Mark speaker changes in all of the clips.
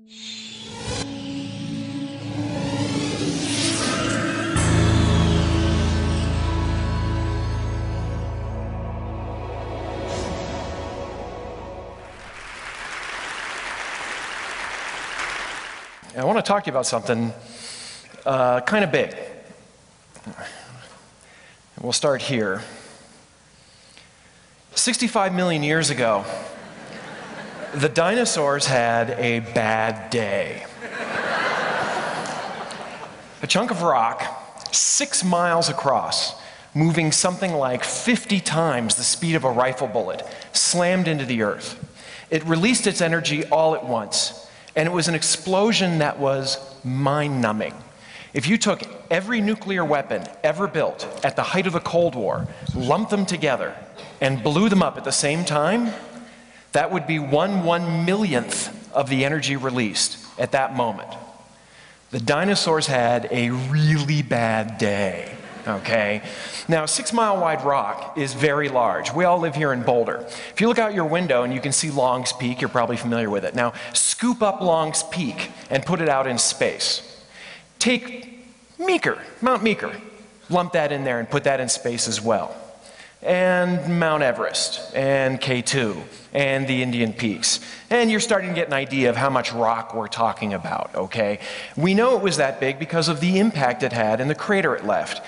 Speaker 1: I want to talk to you about something kind of big. We'll start here. 65 million years ago, the dinosaurs had a bad day. A chunk of rock, 6 miles across, moving something like 50 times the speed of a rifle bullet, slammed into the earth. It released its energy all at once. And it was an explosion that was mind-numbing. If you took every nuclear weapon ever built at the height of the Cold War, lumped them together, and blew them up at the same time, that would be 1/1,000,000th of the energy released at that moment. The dinosaurs had a really bad day. Okay? Now, 6 Mile wide rock is very large. We all live here in Boulder. If you look out your window and you can see Long's Peak, you're probably familiar with it. Now, scoop up Long's Peak and put it out in space. Take Meeker, Mount Meeker, lump that in there and put that in space as well. And Mount Everest, and K2, and the Indian Peaks. And you're starting to get an idea of how much rock we're talking about, okay? We know it was that big because of the impact it had and the crater it left.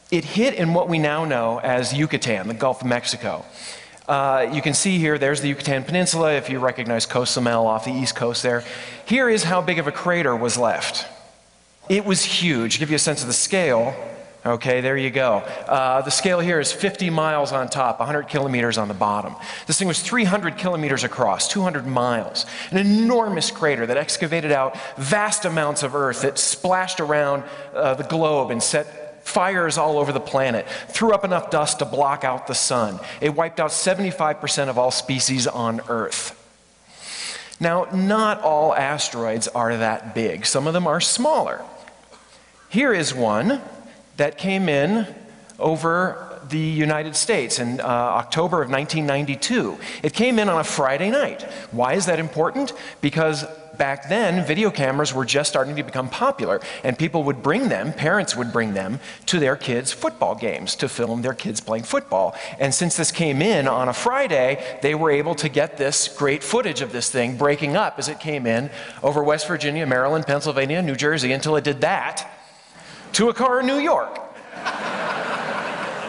Speaker 1: It hit in what we now know as Yucatan, the Gulf of Mexico. You can see here, there's the Yucatan Peninsula, if you recognize Cozumel off the east coast there. Here is how big of a crater was left. It was huge. To give you a sense of the scale, okay, there you go. The scale here is 50 miles on top, 100 kilometers on the bottom. This thing was 300 kilometers across, 200 miles. An enormous crater that excavated out vast amounts of earth that splashed around the globe and set fires all over the planet, threw up enough dust to block out the sun. It wiped out 75% of all species on Earth. Now, not all asteroids are that big. Some of them are smaller. Here is one that came in over the United States in October of 1992. It came in on a Friday night. Why is that important? Because back then, video cameras were just starting to become popular, and people would bring them, parents would bring them, to their kids' football games to film their kids playing football. And since this came in on a Friday, they were able to get this great footage of this thing breaking up as it came in over West Virginia, Maryland, Pennsylvania, New Jersey, until it did that to a car in New York.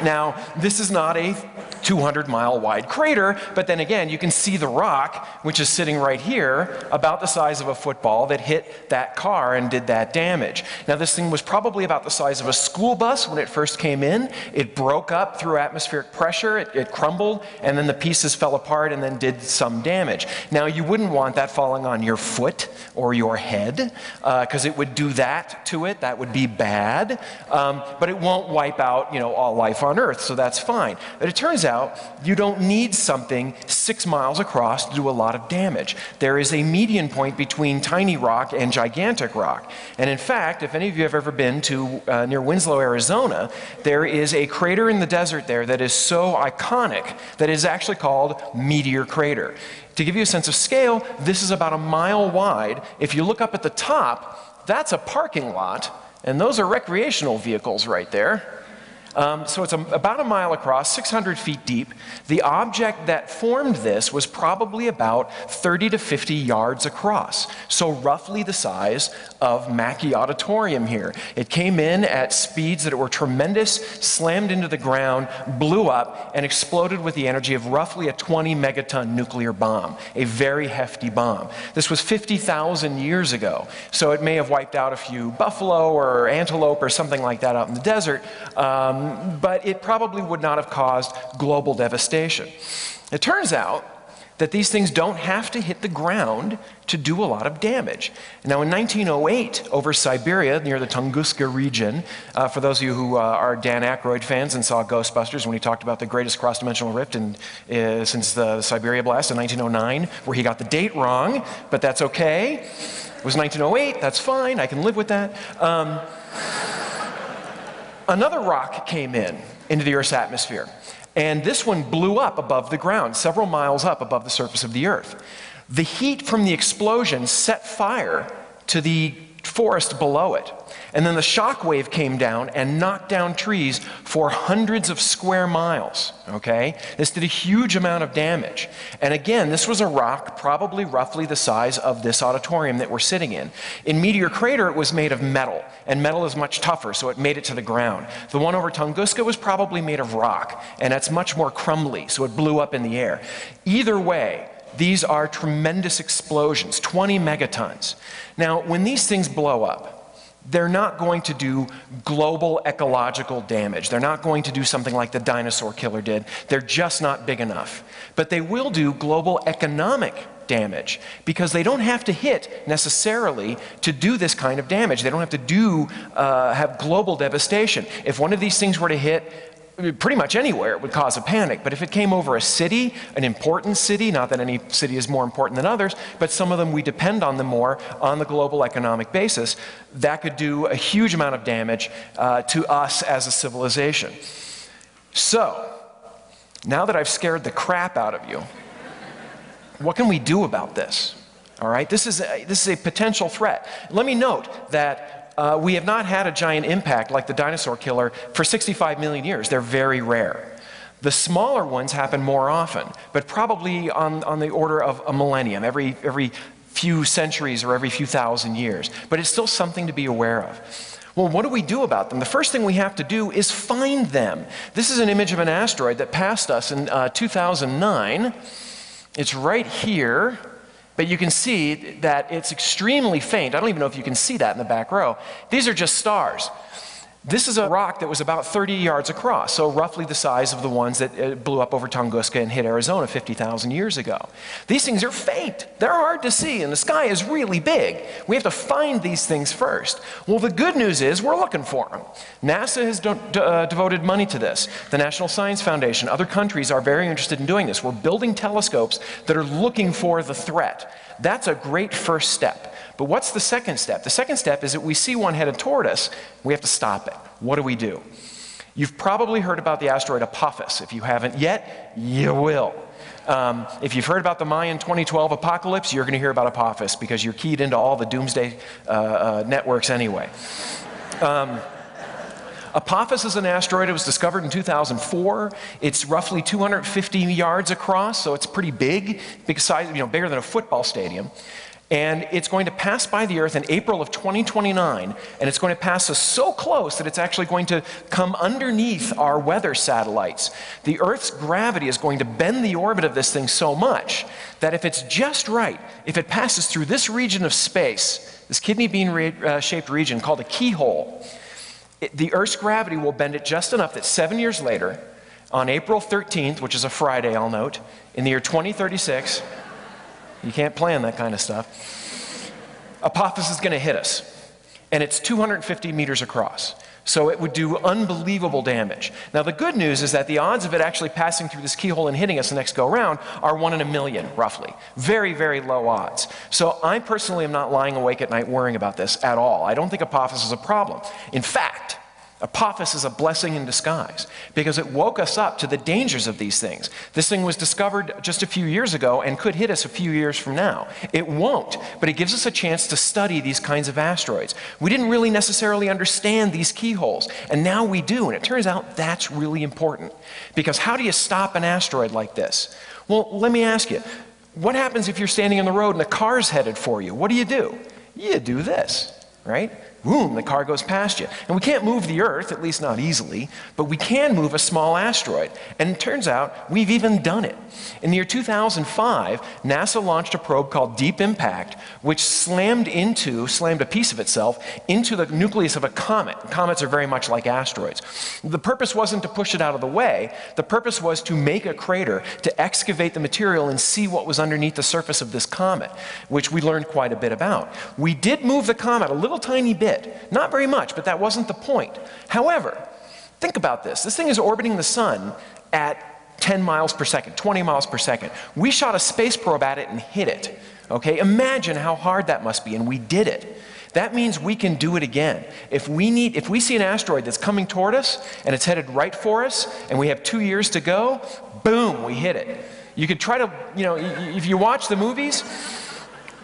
Speaker 1: Now, this is not a 200-mile wide crater, but then again, you can see the rock, which is sitting right here, about the size of a football, that hit that car and did that damage. Now, this thing was probably about the size of a school bus when it first came in. It broke up through atmospheric pressure, it crumbled, and then the pieces fell apart and then did some damage. Now, you wouldn't want that falling on your foot or your head, because it would do that to it. That would be bad, but it won't wipe out, all life on Earth, so that's fine. But it turns out you don't need something 6 miles across to do a lot of damage. There is a median point between tiny rock and gigantic rock. And in fact, if any of you have ever been to near Winslow, Arizona, there is a crater in the desert there that is so iconic that it is actually called Meteor Crater. To give you a sense of scale, this is about 1 mile wide. If you look up at the top, that's a parking lot, and those are recreational vehicles right there. So it's about 1 mile across, 600 feet deep. The object that formed this was probably about 30 to 50 yards across, so roughly the size of Mackey Auditorium here. It came in at speeds that were tremendous, slammed into the ground, blew up, and exploded with the energy of roughly a 20-megaton nuclear bomb, a very hefty bomb. This was 50,000 years ago, so it may have wiped out a few buffalo or antelope or something like that out in the desert, but it probably would not have caused global devastation. It turns out that these things don't have to hit the ground to do a lot of damage. Now, in 1908, over Siberia, near the Tunguska region, for those of you who are Dan Aykroyd fans and saw Ghostbusters when he talked about the greatest cross-dimensional rift since the Siberia blast in 1909, where he got the date wrong, but that's okay. It was 1908, that's fine, I can live with that. Another rock came into the Earth's atmosphere, and this one blew up above the ground, several miles up above the surface of the Earth. The heat from the explosion set fire to the forest below it. And then the shock wave came down and knocked down trees for hundreds of square miles, okay? This did a huge amount of damage. And again, this was a rock probably roughly the size of this auditorium that we're sitting in. In Meteor Crater, it was made of metal, and metal is much tougher, so it made it to the ground. The one over Tunguska was probably made of rock, and it's much more crumbly, so it blew up in the air. Either way, these are tremendous explosions, 20 megatons. Now, when these things blow up, they're not going to do global ecological damage. They're not going to do something like the dinosaur killer did. They're just not big enough. But they will do global economic damage because they don't have to hit necessarily to do this kind of damage. They don't have to have global devastation. If one of these things were to hit pretty much anywhere, it would cause a panic. But if it came over a city, an important city, not that any city is more important than others, but some of them we depend on them more on the global economic basis, that could do a huge amount of damage to us as a civilization. So, now that I've scared the crap out of you, what can we do about this? All right, this is a potential threat. Let me note that we have not had a giant impact like the dinosaur killer for 65 million years. They're very rare. The smaller ones happen more often, but probably on the order of a millennium, every few centuries or every few thousand years. But it's still something to be aware of. Well, what do we do about them? The first thing we have to do is find them. This is an image of an asteroid that passed us in 2009. It's right here. But you can see that it's extremely faint. I don't even know if you can see that in the back row. These are just stars. This is a rock that was about 30 yards across, so roughly the size of the ones that blew up over Tunguska and hit Arizona 50,000 years ago. These things are faint. They're hard to see, and the sky is really big. We have to find these things first. Well, the good news is we're looking for them. NASA has devoted money to this. The National Science Foundation, other countries are very interested in doing this. We're building telescopes that are looking for the threat. That's a great first step. But what's the second step? The second step is that we see one headed toward us, we have to stop it. What do? You've probably heard about the asteroid Apophis. If you haven't yet, you will. If you've heard about the Mayan 2012 apocalypse, you're going to hear about Apophis because you're keyed into all the doomsday networks anyway. Apophis is an asteroid. It was discovered in 2004. It's roughly 250 yards across, so it's pretty big size, bigger than a football stadium. And it's going to pass by the Earth in April of 2029, and it's going to pass us so close that it's actually going to come underneath our weather satellites. The Earth's gravity is going to bend the orbit of this thing so much that if it's just right, if it passes through this region of space, this kidney bean-shaped region called a keyhole, the Earth's gravity will bend it just enough that 7 years later, on April 13th, which is a Friday, I'll note, in the year 2036, you can't plan that kind of stuff, Apophis is going to hit us. And it's 250 meters across. So it would do unbelievable damage. Now the good news is that the odds of it actually passing through this keyhole and hitting us the next go round are 1 in a million, roughly. Very, very low odds. So I personally am not lying awake at night worrying about this at all. I don't think Apophis is a problem. In fact, Apophis is a blessing in disguise because it woke us up to the dangers of these things. This thing was discovered just a few years ago and could hit us a few years from now. It won't, but it gives us a chance to study these kinds of asteroids. We didn't really necessarily understand these keyholes, and now we do, and it turns out that's really important. Because how do you stop an asteroid like this? Well, let me ask you, what happens if you're standing on the road and a car's headed for you? What do? You do this, right? Boom, the car goes past you. And we can't move the Earth, at least not easily, but we can move a small asteroid. And it turns out we've even done it. In the year 2005, NASA launched a probe called Deep Impact, which slammed a piece of itself into the nucleus of a comet. Comets are very much like asteroids. The purpose wasn't to push it out of the way. The purpose was to make a crater, to excavate the material and see what was underneath the surface of this comet, which we learned quite a bit about. We did move the comet a little tiny bit. Not very much, but that wasn't the point. However, think about this. This thing is orbiting the sun at 10 miles per second, 20 miles per second. We shot a space probe at it and hit it. Okay, imagine how hard that must be, and we did it. That means we can do it again. If we see an asteroid that's coming toward us and it's headed right for us and we have 2 years to go, boom, we hit it. You could try to, if you watch the movies,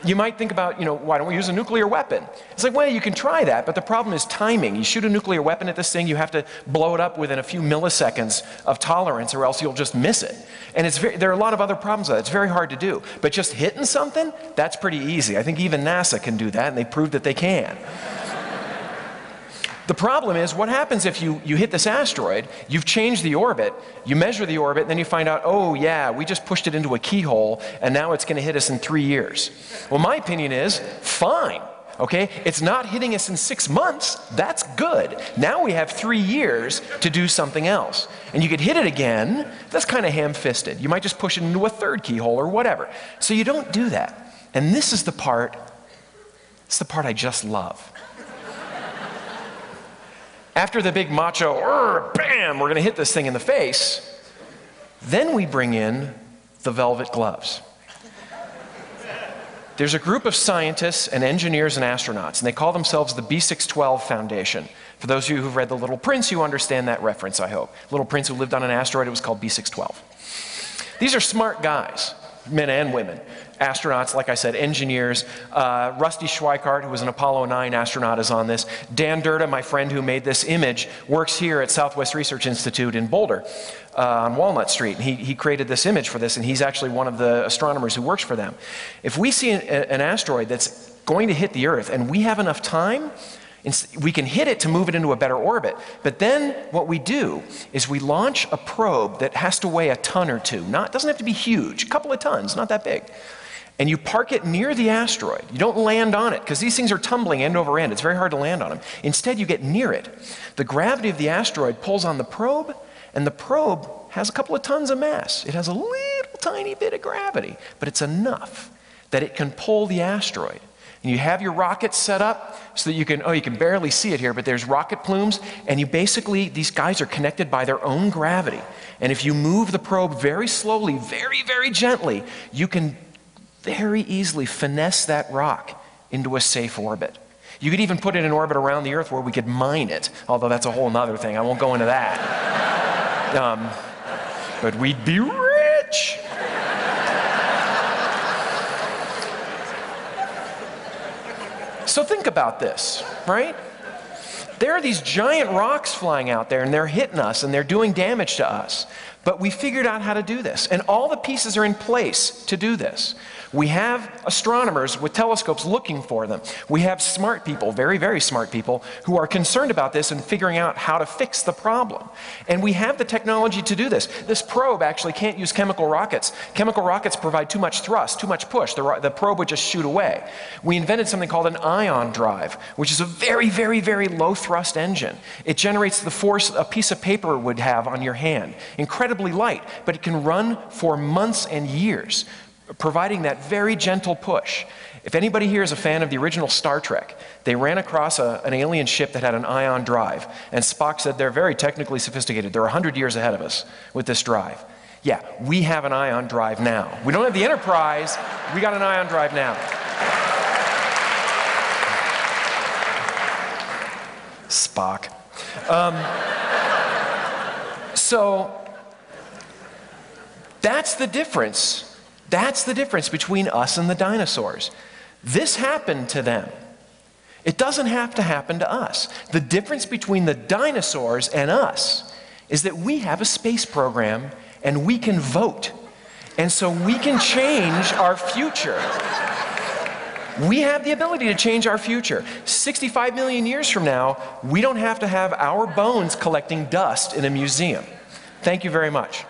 Speaker 1: you might think about, why don't we use a nuclear weapon? It's like, well, you can try that, but the problem is timing. You shoot a nuclear weapon at this thing, you have to blow it up within a few milliseconds of tolerance, or else you'll just miss it. And there are a lot of other problems with it. It's very hard to do. But just hitting something, that's pretty easy. I think even NASA can do that, and they proved that they can. The problem is, what happens if you hit this asteroid, you've changed the orbit, you measure the orbit, and then you find out, oh yeah, we just pushed it into a keyhole, and now it's going to hit us in 3 years. Well, my opinion is, fine, okay? It's not hitting us in 6 months, that's good. Now we have 3 years to do something else. And you could hit it again, that's kind of ham-fisted. You might just push it into a third keyhole or whatever. So you don't do that. And this is the part, I just love. After the big macho, bam, we're going to hit this thing in the face, then we bring in the velvet gloves. There's a group of scientists and engineers and astronauts, and they call themselves the B612 Foundation. For those of you who've read The Little Prince, you understand that reference, I hope. Little Prince who lived on an asteroid, it was called B612. These are smart guys, men and women. Astronauts, like I said, engineers. Rusty Schweickart, who was an Apollo 9 astronaut, is on this. Dan Durda, my friend who made this image, works here at Southwest Research Institute in Boulder on Walnut Street. And he created this image for this, and he's actually one of the astronomers who works for them. If we see an asteroid that's going to hit the Earth and we have enough time, we can hit it to move it into a better orbit. But then what we do is we launch a probe that has to weigh a ton or two. It doesn't have to be huge, a couple of tons, not that big. And you park it near the asteroid. You don't land on it, because these things are tumbling end over end. It's very hard to land on them. Instead, you get near it. The gravity of the asteroid pulls on the probe, and the probe has a couple of tons of mass. It has a little tiny bit of gravity, but it's enough that it can pull the asteroid. And you have your rocket set up so that you can barely see it here, but there's rocket plumes, and these guys are connected by their own gravity. And if you move the probe very slowly, very, very gently, you can very easily finesse that rock into a safe orbit. You could even put it in orbit around the Earth where we could mine it, although that's a whole other thing. I won't go into that. But we'd be rich. So think about this, right? There are these giant rocks flying out there, and they're hitting us, and they're doing damage to us. But we figured out how to do this, and all the pieces are in place to do this. We have astronomers with telescopes looking for them. We have smart people, very, very smart people, who are concerned about this and figuring out how to fix the problem. And we have the technology to do this. This probe actually can't use chemical rockets. Chemical rockets provide too much thrust, too much push. The probe would just shoot away. We invented something called an ion drive, which is a very, very, very low thrust engine. It generates the force a piece of paper would have on your hand. Incredibly light, but it can run for months and years, providing that very gentle push. If anybody here is a fan of the original Star Trek, they ran across an alien ship that had an ion drive, and Spock said they're very technically sophisticated. They're 100 years ahead of us with this drive. Yeah, we have an ion drive now. We don't have the Enterprise, we got an ion drive now. Spock. So that's the difference. That's the difference between us and the dinosaurs. This happened to them. It doesn't have to happen to us. The difference between the dinosaurs and us is that we have a space program and we can vote. And so we can change our future. We have the ability to change our future. 65 million years from now, we don't have to have our bones collecting dust in a museum. Thank you very much.